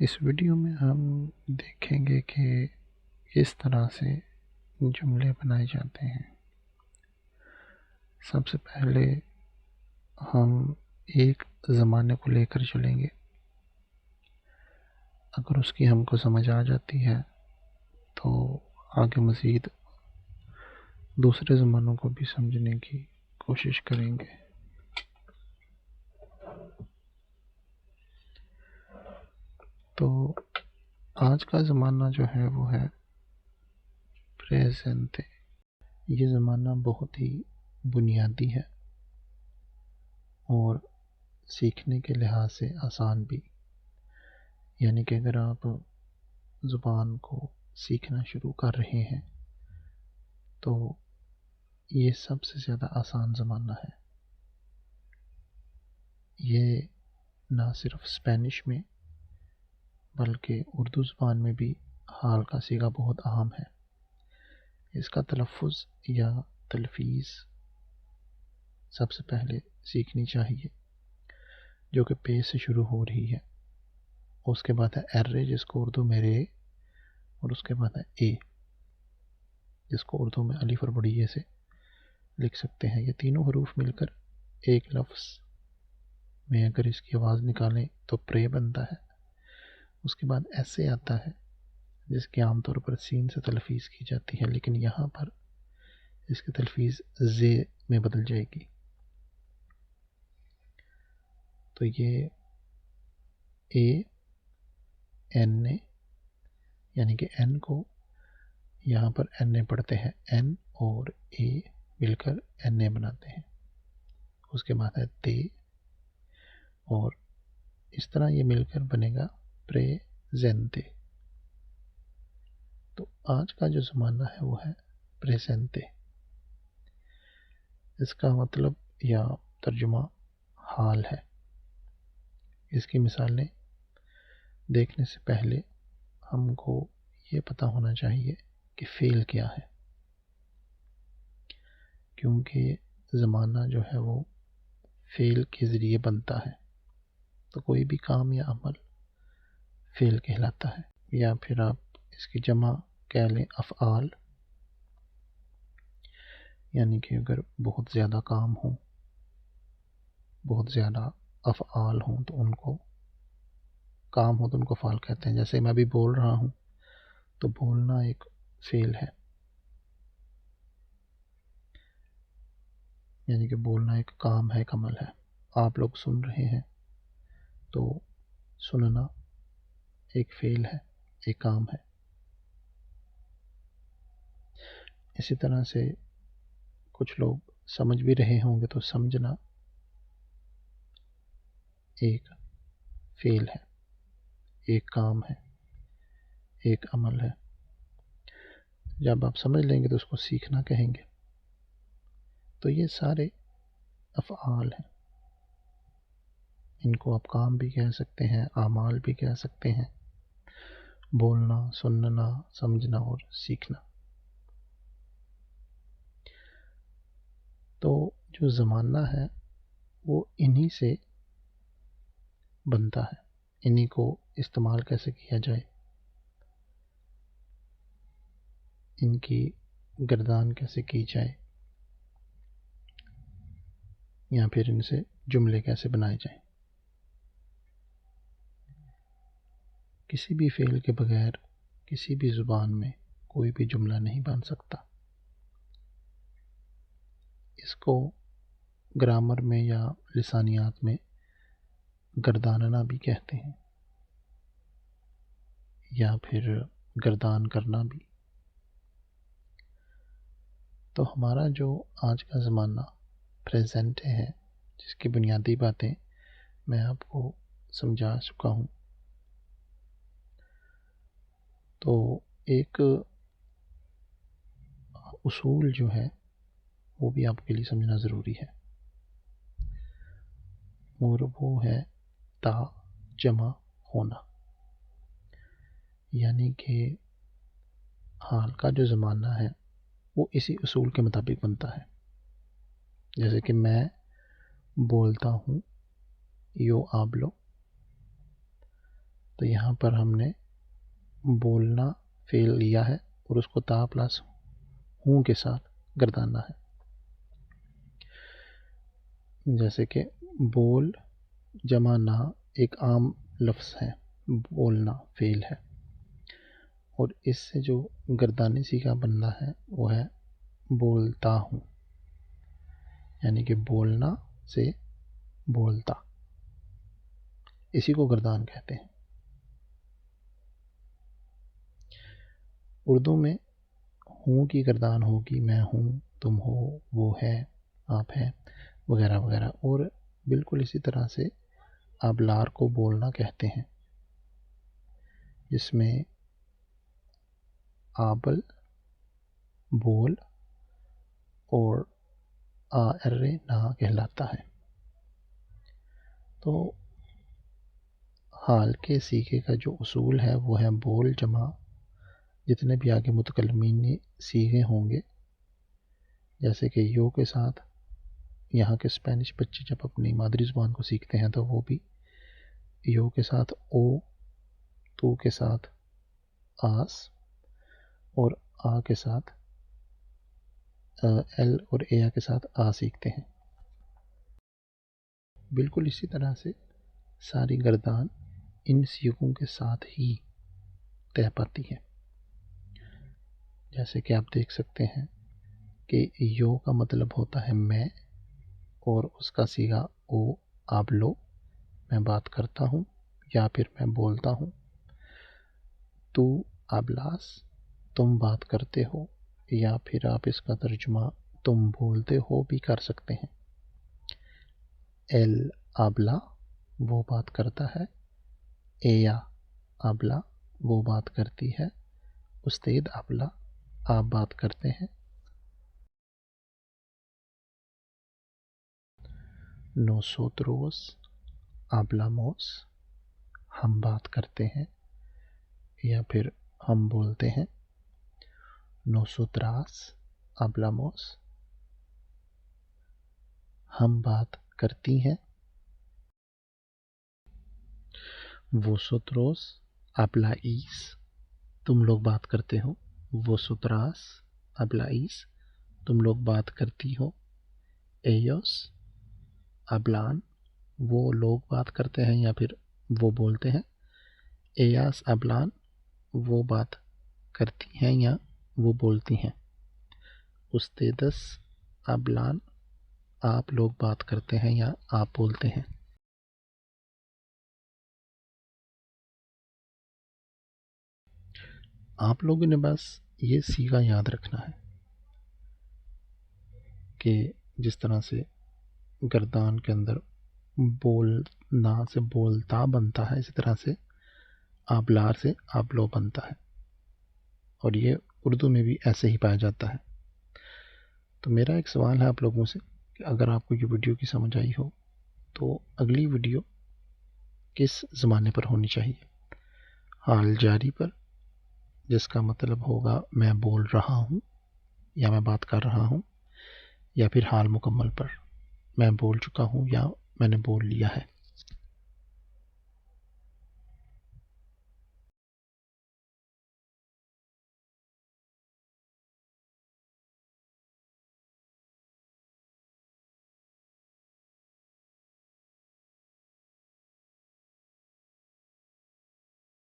اس video میں ہم دیکھیں گے کہ کس طرح سے جملے بنائے جاتے ہیں۔ سب سے پہلے ہم ایک زمانے کو لے کر چلیں گے۔ اگر اس کی ہم کو سمجھ آ جاتی ہے تو آگے مزید دوسرے زمانوں کو بھی سمجھنے کی کوشش کریں گے۔ تو آج کا زمانہ جو ہے وہ ہے پریزنٹ۔ یہ زمانہ بہت ہی بنیادی ہے اور سیکھنے کے لحاظ سے آسان بھی، یعنی کہ اگر آپ زبان کو سیکھنا شروع کر رہے ہیں تو یہ سب سے زیادہ آسان زمانہ ہے۔ یہ نہ صرف اسپینش میں بلکہ اردو زبان میں بھی حال کا صیغہ بہت عام ہے۔ اس کا تلفظ یا تلفیظ سب سے پہلے سیکھنی چاہیے، جو کہ پے سے شروع ہو رہی ہے۔ اس کے بعد ہے ارے، جس کو اردو میں رے، اور اس کے بعد ہے اے، جس کو اردو میں الف اور بڑی اے سے لکھ سکتے ہیں۔ یہ تینوں حروف مل کر ایک لفظ میں اگر اس کی آواز نکالیں تو پرے بنتا ہے۔ اس کے بعد ایسے آتا ہے جس کی عام طور پر سین سے تلفیظ کی جاتی ہے، لیکن یہاں پر اس کی تلفیظ زے میں بدل جائے گی۔ تو یہ اے این اے، یعنی کہ این کو یہاں پر این اے پڑھتے ہیں، این اور اے مل کر این اے بناتے ہیں۔ اس کے بعد ہے تے، اور اس طرح یہ مل کر بنے گا پریزنتے۔ تو آج کا جو زمانہ ہے وہ ہے پریزنتے۔ اس کا مطلب یا ترجمہ حال ہے۔ اس کی مثالیں دیکھنے سے پہلے ہم کو یہ پتہ ہونا چاہیے کہ فعل کیا ہے، کیونکہ زمانہ جو ہے وہ فعل کے ذریعے بنتا ہے۔ تو کوئی بھی کام یا عمل فعل کہلاتا ہے، یا پھر آپ اس کی جمع کہہ لیں افعال، یعنی کہ اگر بہت زیادہ کام ہوں، بہت زیادہ افعال ہوں تو ان کو کام ہو تو ان کو فعال کہتے ہیں۔ جیسے میں ابھی بول رہا ہوں تو بولنا ایک فعل ہے، یعنی کہ بولنا ایک کام ہے، ایک عمل ہے۔ آپ لوگ سن رہے ہیں تو سننا ایک فعل ہے، ایک کام ہے۔ اسی طرح سے کچھ لوگ سمجھ بھی رہے ہوں گے تو سمجھنا ایک فعل ہے، ایک کام ہے، ایک عمل ہے۔ جب آپ سمجھ لیں گے تو اس کو سیکھنا کہیں گے۔ تو یہ سارے افعال ہیں، ان کو آپ کام بھی کہہ سکتے ہیں، اعمال بھی کہہ سکتے ہیں، بولنا، سننا، سمجھنا اور سیکھنا۔ تو جو زمانہ ہے وہ انہی سے بنتا ہے، انہی کو استعمال کیسے کیا جائے، ان کی گردان کیسے کی جائے، یا پھر ان سے جملے کیسے بنائے جائیں۔ کسی بھی فعل کے بغیر کسی بھی زبان میں کوئی بھی جملہ نہیں بن سکتا۔ اس کو گرامر میں یا لسانیات میں گرداننا بھی کہتے ہیں، یا پھر گردان کرنا بھی۔ تو ہمارا جو آج کا زمانہ پریزنٹ ہے، جس کی بنیادی باتیں میں آپ کو سمجھا چکا ہوں، تو ایک اصول جو ہے وہ بھی آپ کے لیے سمجھنا ضروری ہے، اور وہ ہے تا جمع ہونا، یعنی کہ حال کا جو زمانہ ہے وہ اسی اصول کے مطابق بنتا ہے۔ جیسے کہ میں بولتا ہوں، یو hablo، تو یہاں پر ہم نے بولنا فعل لیا ہے اور اس کو تا پلس ہوں کے ساتھ گرداننا ہے. جیسے کہ بول جمع نا ایک عام لفظ ہے، بولنا فعل ہے، اور اس سے جو گردانی صیغہ بننا ہے وہ ہے بولتا ہوں، یعنی کہ بولنا سے بولتا، اسی کو گردان کہتے ہیں. اردو میں ہوں کی گردان ہوگی میں ہوں، تم ہو، وہ ہے، آپ ہیں، وغیرہ وغیرہ. اور بالکل اسی طرح سے آبلار کو بولنا کہتے ہیں، جس میں آبل، بول اور ارے نا کہلاتا ہے. تو حال کے صیغے کا جو اصول ہے وہ ہے بول جمع جتنے بھی آگے متکلمین صیغے ہوں گے، جیسے کہ یو کے ساتھ یہاں کے اسپینش بچے جب اپنی مادری زبان کو سیکھتے ہیں تو وہ بھی یو کے ساتھ او، تو کے ساتھ آس، اور آ کے ساتھ ایل اور اے کے ساتھ آ سیکھتے ہیں. بالکل اسی طرح سے ساری گردان ان صیغوں کے ساتھ ہی طے پاتی ہے. جیسے کہ آپ دیکھ سکتے ہیں کہ یو کا مطلب ہوتا ہے میں، اور اس کا صیغہ او، آپ لو، میں بات کرتا ہوں یا پھر میں بولتا ہوں. تو ابلاس، تم بات کرتے ہو، یا پھر آپ اس کا ترجمہ تم بولتے ہو بھی کر سکتے ہیں. ایل ابلا، وہ بات کرتا ہے. ایا ابلا، وہ بات کرتی ہے. استید ابلا، آپ بات کرتے ہیں. نوسوتروس ابلاموس، ہم بات کرتے ہیں یا پھر ہم بولتے ہیں. نوسوتراس ابلاموس، ہم بات کرتی ہیں. ووسوتروس ابلائیس، تم لوگ بات کرتے ہو. ووسوتراس ابلائیس، تم لوگ بات کرتی ہو. ایوس ابلان، وہ لوگ بات کرتے ہیں یا پھر وہ بولتے ہیں. ایاس ابلان، وہ بات کرتی ہیں یا وہ بولتی ہیں. استیدس ابلان، آپ لوگ بات کرتے ہیں یا آپ بولتے ہیں. آپ لوگوں نے بس یہ صیغہ یاد رکھنا ہے کہ جس طرح سے گردان کے اندر بولنا سے بولتا بنتا ہے، اسی طرح سے آبلار سے آبلو بنتا ہے، اور یہ اردو میں بھی ایسے ہی پایا جاتا ہے. تو میرا ایک سوال ہے آپ لوگوں سے کہ اگر آپ کو یہ ویڈیو کی سمجھ آئی ہو تو اگلی ویڈیو کس زمانے پر ہونی چاہیے؟ حال جاری پر، جس کا مطلب ہوگا میں بول رہا ہوں یا میں بات کر رہا ہوں، یا پھر حال مکمل پر، میں بول چکا ہوں یا میں نے بول لیا ہے.